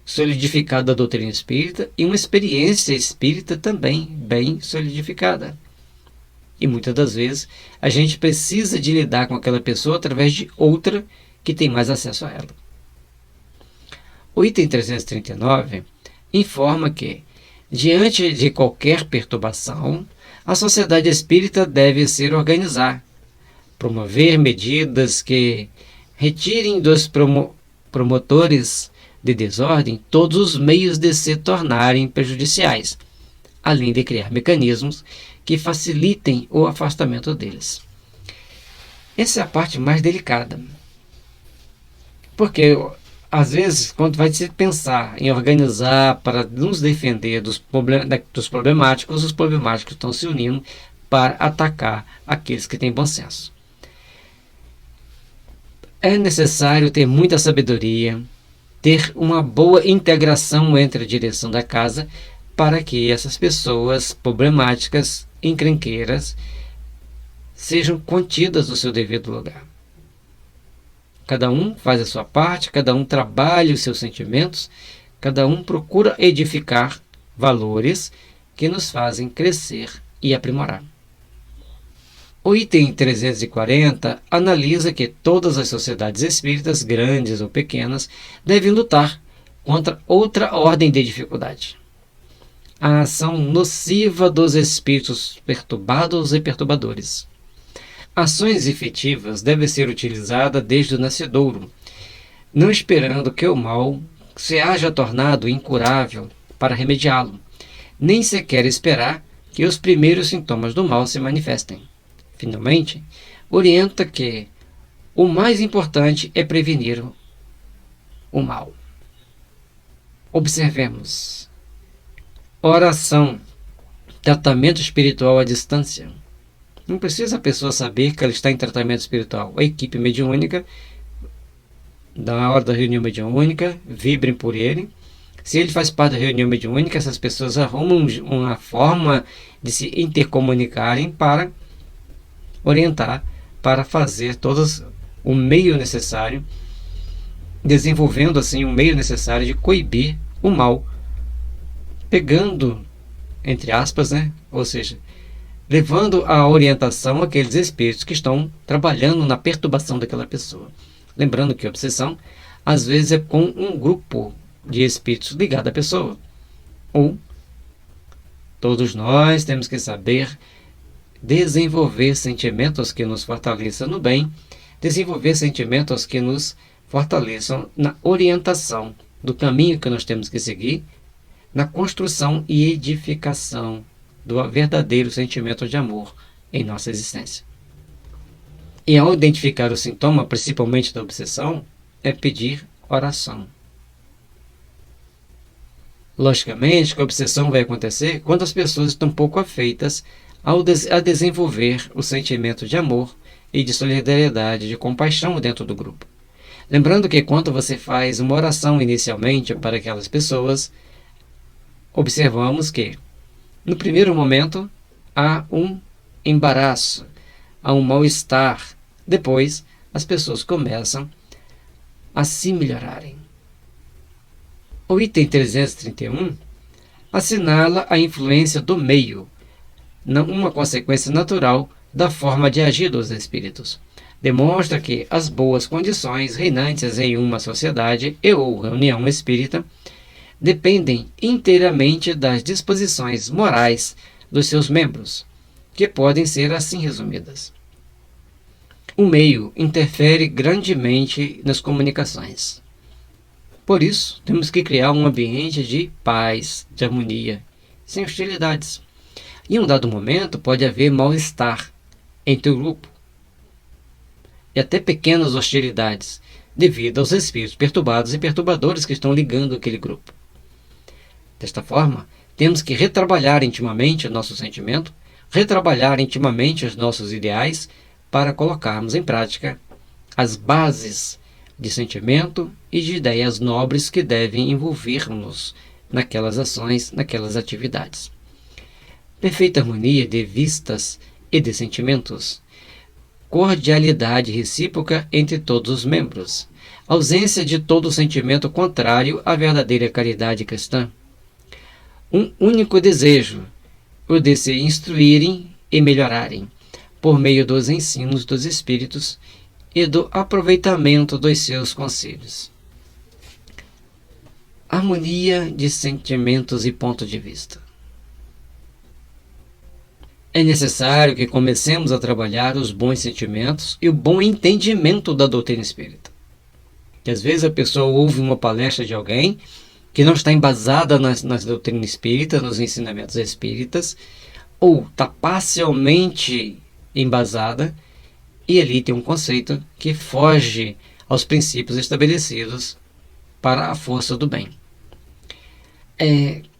solidificado da doutrina espírita e uma experiência espírita também bem solidificada. E muitas das vezes a gente precisa de lidar com aquela pessoa através de outra que tem mais acesso a ela. O item 339 informa que, diante de qualquer perturbação, A sociedade espírita deve se organizar, promover medidas que retirem dos promotores de desordem todos os meios de se tornarem prejudiciais, além de criar mecanismos que facilitem o afastamento deles. Essa é a parte mais delicada, porque às vezes, quando vai se pensar em organizar para nos defender dos problemáticos, os problemáticos estão se unindo para atacar aqueles que têm bom senso. É necessário ter muita sabedoria, ter uma boa integração entre a direção da casa para que essas pessoas problemáticas, encrenqueiras, sejam contidas no seu devido lugar. Cada um faz a sua parte, cada um trabalha os seus sentimentos, cada um procura edificar valores que nos fazem crescer e aprimorar. O item 340 analisa que todas as sociedades espíritas, grandes ou pequenas, devem lutar contra outra ordem de dificuldade: a ação nociva dos espíritos perturbados e perturbadores. Ações efetivas devem ser utilizadas desde o nascedouro, não esperando que o mal se haja tornado incurável para remediá-lo, nem sequer esperar que os primeiros sintomas do mal se manifestem. Finalmente, orienta que o mais importante é prevenir o mal. Observemos: oração, tratamento espiritual à distância. Não precisa a pessoa saber que ela está em tratamento espiritual. A equipe mediúnica, na hora da reunião mediúnica, vibrem por ele. Se ele faz parte da reunião mediúnica, essas pessoas arrumam uma forma de se intercomunicarem para orientar, para fazer todos o meio necessário, desenvolvendo assim o meio necessário de coibir o mal, pegando, entre aspas, ou seja, levando a orientação àqueles espíritos que estão trabalhando na perturbação daquela pessoa. Lembrando que a obsessão, às vezes, é com um grupo de espíritos ligado à pessoa. Ou todos nós temos que saber desenvolver sentimentos que nos fortaleçam no bem, desenvolver sentimentos que nos fortaleçam na orientação do caminho que nós temos que seguir, na construção e edificação do verdadeiro sentimento de amor em nossa existência. E ao identificar o sintoma, principalmente da obsessão, é pedir oração. Logicamente que a obsessão vai acontecer quando as pessoas estão pouco afeitas a desenvolver o sentimento de amor e de solidariedade, de compaixão dentro do grupo. Lembrando que quando você faz uma oração inicialmente para aquelas pessoas, observamos que no primeiro momento, há um embaraço, há um mal-estar. Depois, as pessoas começam a se melhorarem. O item 331 assinala a influência do meio, não uma consequência natural da forma de agir dos espíritos. Demonstra que as boas condições reinantes em uma sociedade e ou reunião espírita dependem inteiramente das disposições morais dos seus membros, que podem ser assim resumidas. O meio interfere grandemente nas comunicações. Por isso, temos que criar um ambiente de paz, de harmonia, sem hostilidades. Em um dado momento, pode haver mal-estar entre o grupo e até pequenas hostilidades, devido aos espíritos perturbados e perturbadores que estão ligando aquele grupo. Desta forma, temos que retrabalhar intimamente o nosso sentimento, retrabalhar intimamente os nossos ideais para colocarmos em prática as bases de sentimento e de ideias nobres que devem envolver-nos naquelas ações, naquelas atividades. Perfeita harmonia de vistas e de sentimentos, cordialidade recíproca entre todos os membros, ausência de todo sentimento contrário à verdadeira caridade cristã, um único desejo, o de se instruírem e melhorarem, por meio dos ensinos dos Espíritos e do aproveitamento dos seus conselhos. Harmonia de sentimentos e ponto de vista. É necessário que comecemos a trabalhar os bons sentimentos e o bom entendimento da doutrina espírita. Que às vezes a pessoa ouve uma palestra de alguém que não está embasada nas doutrinas espíritas, nos ensinamentos espíritas, ou está parcialmente embasada, e ali tem um conceito que foge aos princípios estabelecidos para a força do bem.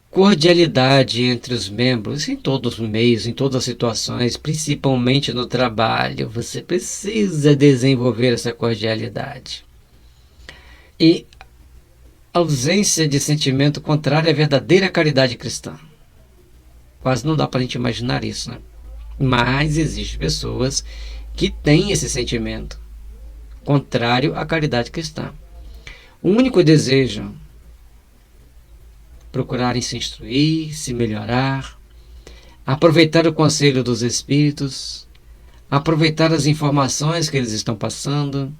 Cordialidade entre os membros, em todos os meios, em todas as situações, principalmente no trabalho, você precisa desenvolver essa cordialidade. E ausência de sentimento contrário à verdadeira caridade cristã. Quase não dá para a gente imaginar isso, né? Mas existem pessoas que têm esse sentimento contrário à caridade cristã. O único desejo: procurarem se instruir, se melhorar, aproveitar o conselho dos espíritos, aproveitar as informações que eles estão passando,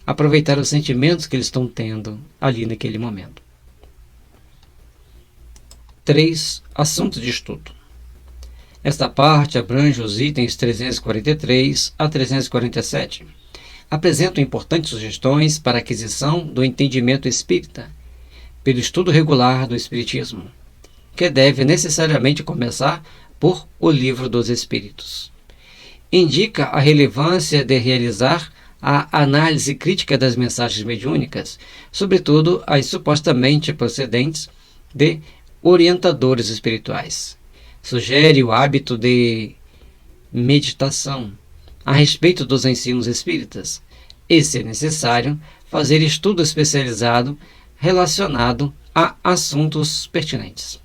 aproveitar os sentimentos que eles estão tendo ali naquele momento. 3. Assuntos de estudo. Esta parte abrange os itens 343 a 347. Apresentam importantes sugestões para a aquisição do entendimento espírita pelo estudo regular do Espiritismo, que deve necessariamente começar por O Livro dos Espíritos. Indica a relevância de realizar a análise crítica das mensagens mediúnicas, sobretudo as supostamente procedentes de orientadores espirituais. Sugere o hábito de meditação a respeito dos ensinos espíritas e, se necessário, fazer estudo especializado relacionado a assuntos pertinentes.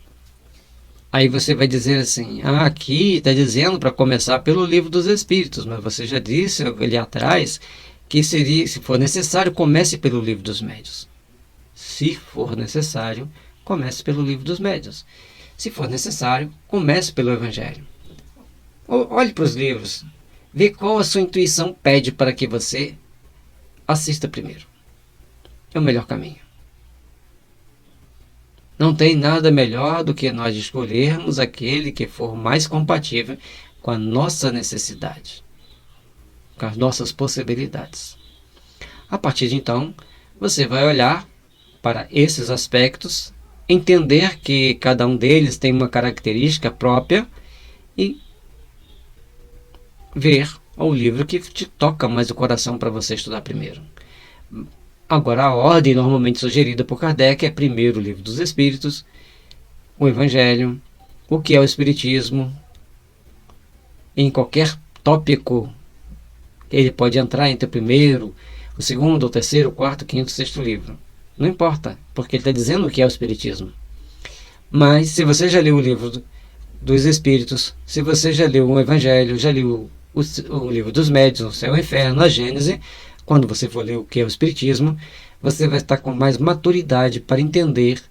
Aí você vai dizer assim: aqui está dizendo para começar pelo Livro dos Espíritos, mas você já disse ali atrás que seria, se for necessário, comece pelo Livro dos Médiuns. Se for necessário, comece pelo Livro dos Médiuns. Se for necessário, comece pelo Evangelho. Olhe para os livros, vê qual a sua intuição pede para que você assista primeiro. É o melhor caminho. Não tem nada melhor do que nós escolhermos aquele que for mais compatível com a nossa necessidade, com as nossas possibilidades. A partir de então, você vai olhar para esses aspectos, entender que cada um deles tem uma característica própria e ver o livro que te toca mais o coração para você estudar primeiro. Agora, a ordem normalmente sugerida por Kardec é primeiro o Livro dos Espíritos, o Evangelho, o que é o Espiritismo. Em qualquer tópico, ele pode entrar entre o primeiro, o segundo, o terceiro, o quarto, o quinto, o sexto livro. Não importa, porque ele está dizendo o que é o Espiritismo. Mas, se você já leu o Livro dos Espíritos, se você já leu o Evangelho, já leu o Livro dos Médiuns, o Céu e o Inferno, a Gênese, quando você for ler o que é o Espiritismo, você vai estar com mais maturidade para entender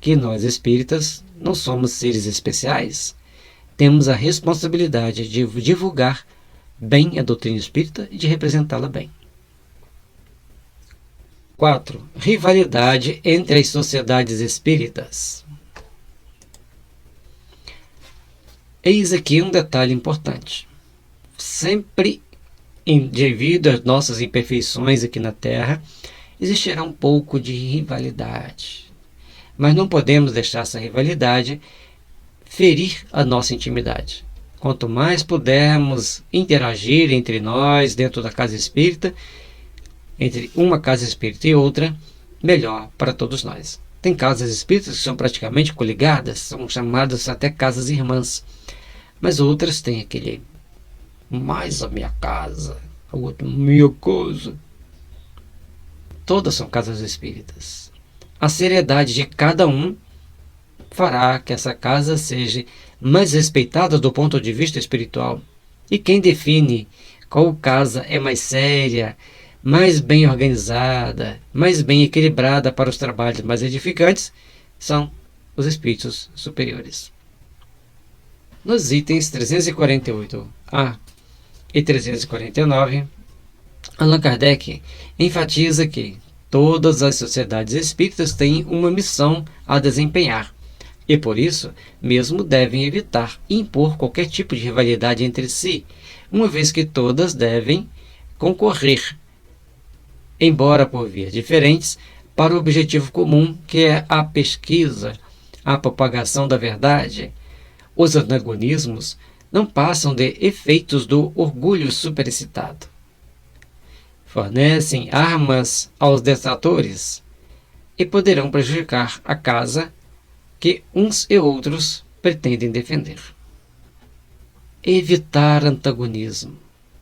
que nós espíritas não somos seres especiais. Temos a responsabilidade de divulgar bem a doutrina espírita e de representá-la bem. 4. Rivalidade entre as sociedades espíritas. Eis aqui um detalhe importante. Sempre, devido às nossas imperfeições aqui na Terra, existirá um pouco de rivalidade. Mas não podemos deixar essa rivalidade ferir a nossa intimidade. Quanto mais pudermos interagir entre nós, dentro da casa espírita, entre uma casa espírita e outra, melhor para todos nós. Tem casas espíritas que são praticamente coligadas, são chamadas até casas irmãs. Mas outras têm aquele: mais a minha casa, a outra minha casa. Todas são casas espíritas. A seriedade de cada um fará que essa casa seja mais respeitada do ponto de vista espiritual. E quem define qual casa é mais séria, mais bem organizada, mais bem equilibrada para os trabalhos mais edificantes, são os espíritos superiores. Nos itens 348A e 349, Allan Kardec enfatiza que todas as sociedades espíritas têm uma missão a desempenhar, e por isso mesmo devem evitar impor qualquer tipo de rivalidade entre si, uma vez que todas devem concorrer, embora por vias diferentes, para o objetivo comum, que é a pesquisa, a propagação da verdade. Os antagonismos não passam de efeitos do orgulho superexcitado. Fornecem armas aos detratores e poderão prejudicar a casa que uns e outros pretendem defender. Evitar antagonismo.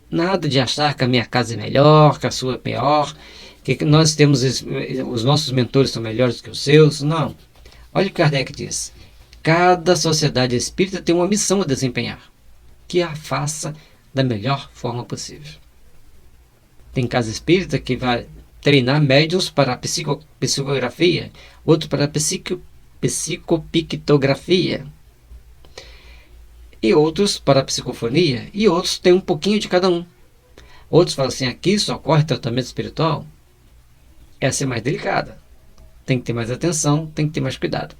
Nada de achar que a minha casa é melhor, que a sua é pior, que nós temos, os nossos mentores são melhores que os seus. Não. Olha o que Kardec diz. Cada sociedade espírita tem uma missão a desempenhar, que a faça da melhor forma possível. Tem casa espírita que vai treinar médiuns para a psicografia, outro para a psicopictografia, e outros para a psicofonia, e outros têm um pouquinho de cada um. Outros falam assim, aqui só ocorre tratamento espiritual. Essa é mais delicada. Tem que ter mais atenção, tem que ter mais cuidado.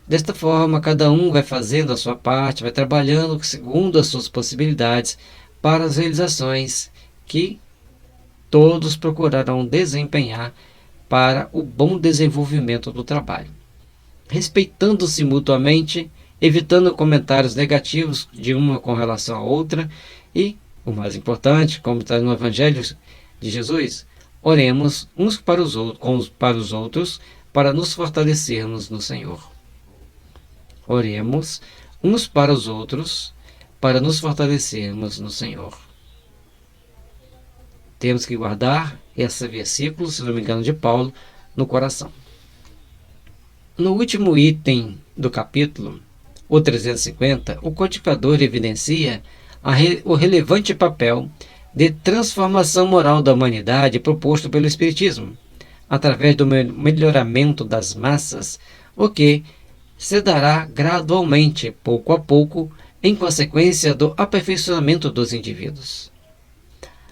Desta forma, cada um vai fazendo a sua parte, vai trabalhando segundo as suas possibilidades para as realizações que todos procurarão desempenhar para o bom desenvolvimento do trabalho, respeitando-se mutuamente, evitando comentários negativos de uma com relação à outra e, o mais importante, como está no Evangelho de Jesus, oremos uns para os outros para nos fortalecermos no Senhor. Oremos uns para os outros para nos fortalecermos no Senhor. Temos que guardar esse versículo, se não me engano, de Paulo, no coração. No último item do capítulo, o 350, o codificador evidencia o relevante papel de transformação moral da humanidade proposto pelo Espiritismo, através do melhoramento das massas, o que se dará gradualmente, pouco a pouco, em consequência do aperfeiçoamento dos indivíduos.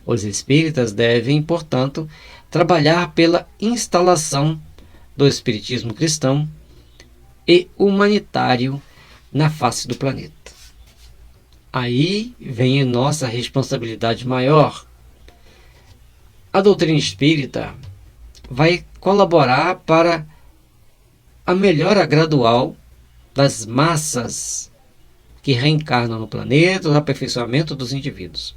Os espíritas devem, portanto, trabalhar pela instalação do espiritismo cristão e humanitário na face do planeta. Aí vem a nossa responsabilidade maior. A doutrina espírita vai colaborar para a melhora gradual das massas que reencarnam no planeta, o aperfeiçoamento dos indivíduos.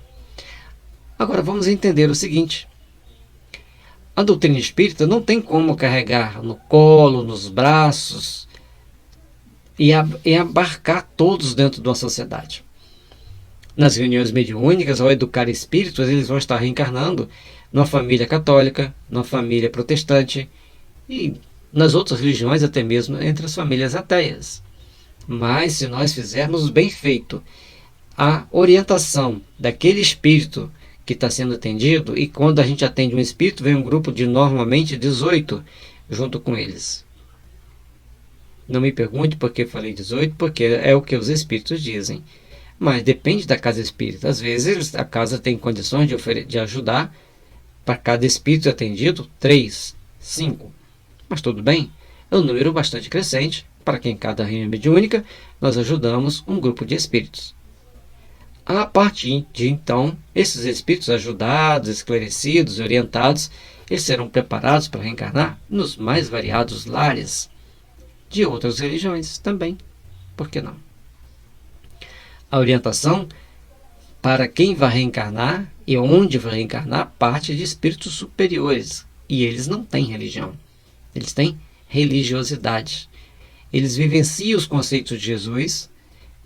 Agora vamos entender o seguinte: a doutrina espírita não tem como carregar no colo, nos braços e abarcar todos dentro de uma sociedade. Nas reuniões mediúnicas, ao educar espíritos, eles vão estar reencarnando numa família católica, numa família protestante e nas outras religiões, até mesmo entre as famílias ateias. Mas se nós fizermos bem feito a orientação daquele espírito que está sendo atendido, e quando a gente atende um espírito, vem um grupo de normalmente 18 junto com eles. Não me pergunte por que falei 18, porque é o que os espíritos dizem. Mas depende da casa espírita. Às vezes a casa tem condições de ajudar para cada espírito atendido 3, 5. Mas tudo bem, é um número bastante crescente para que em cada reunião mediúnica nós ajudamos um grupo de espíritos. A partir de então, esses espíritos ajudados, esclarecidos, orientados, eles serão preparados para reencarnar nos mais variados lares de outras religiões também. Por que não? A orientação para quem vai reencarnar e onde vai reencarnar parte de espíritos superiores. E eles não têm religião. Eles têm religiosidade. Eles vivenciam os conceitos de Jesus,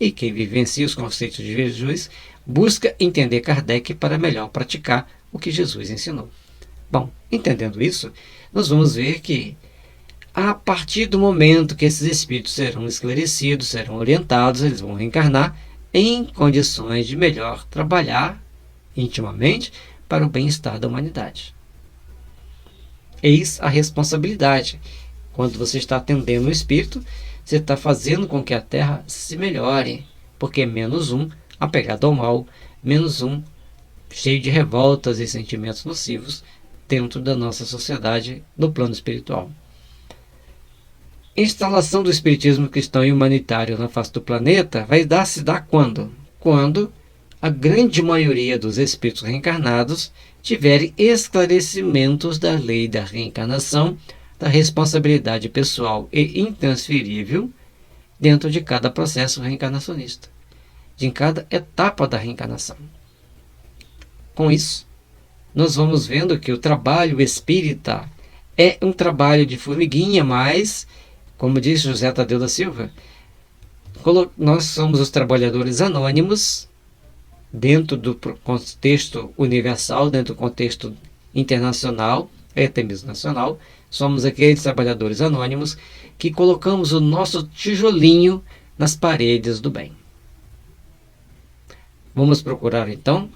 e quem vivencia os conceitos de Jesus busca entender Kardec para melhor praticar o que Jesus ensinou. Bom, entendendo isso, nós vamos ver que a partir do momento que esses espíritos serão esclarecidos, serão orientados, eles vão reencarnar em condições de melhor trabalhar intimamente para o bem-estar da humanidade. Eis a responsabilidade. Quando você está atendendo o espírito, você está fazendo com que a Terra se melhore, porque é menos um apegado ao mal, menos um cheio de revoltas e sentimentos nocivos dentro da nossa sociedade no plano espiritual. instalação do espiritismo cristão e humanitário na face do planeta vai se dar quando? Quando a grande maioria dos espíritos reencarnados tiverem esclarecimentos da lei da reencarnação, da responsabilidade pessoal e intransferível dentro de cada processo reencarnacionista, de cada etapa da reencarnação. Com isso, nós vamos vendo que o trabalho espírita é um trabalho de formiguinha, mas, como diz José Tadeu da Silva, nós somos os trabalhadores anônimos dentro do contexto universal, dentro do contexto internacional, até mesmo nacional. Somos aqueles trabalhadores anônimos que colocamos o nosso tijolinho nas paredes do bem. Vamos procurar, então,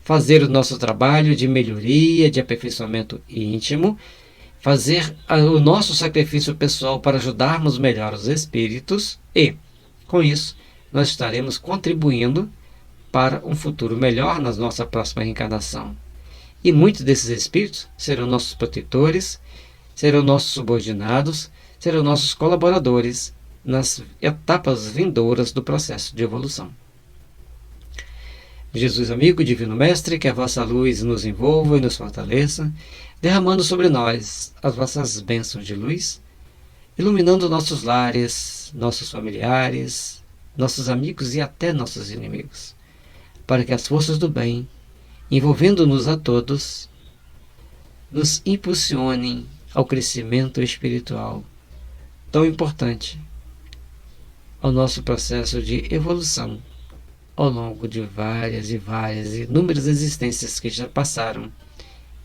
fazer o nosso trabalho de melhoria, de aperfeiçoamento íntimo, fazer o nosso sacrifício pessoal para ajudarmos melhor os espíritos e, com isso, nós estaremos contribuindo para um futuro melhor na nossa próxima reencarnação. E muitos desses espíritos serão nossos protetores, serão nossos subordinados, serão nossos colaboradores nas etapas vindouras do processo de evolução. Jesus amigo, Divino Mestre, que a vossa luz nos envolva e nos fortaleça, derramando sobre nós as vossas bênçãos de luz, iluminando nossos lares, nossos familiares, nossos amigos e até nossos inimigos, para que as forças do bem, envolvendo-nos a todos, nos impulsionem ao crescimento espiritual tão importante ao nosso processo de evolução ao longo de várias e inúmeras existências que já passaram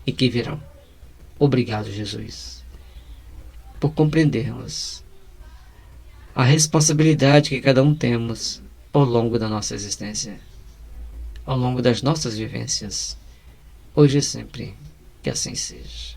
e que virão. Obrigado, Jesus, por compreendermos a responsabilidade que cada um temos ao longo da nossa existência, ao longo das nossas vivências, hoje e sempre, que assim seja.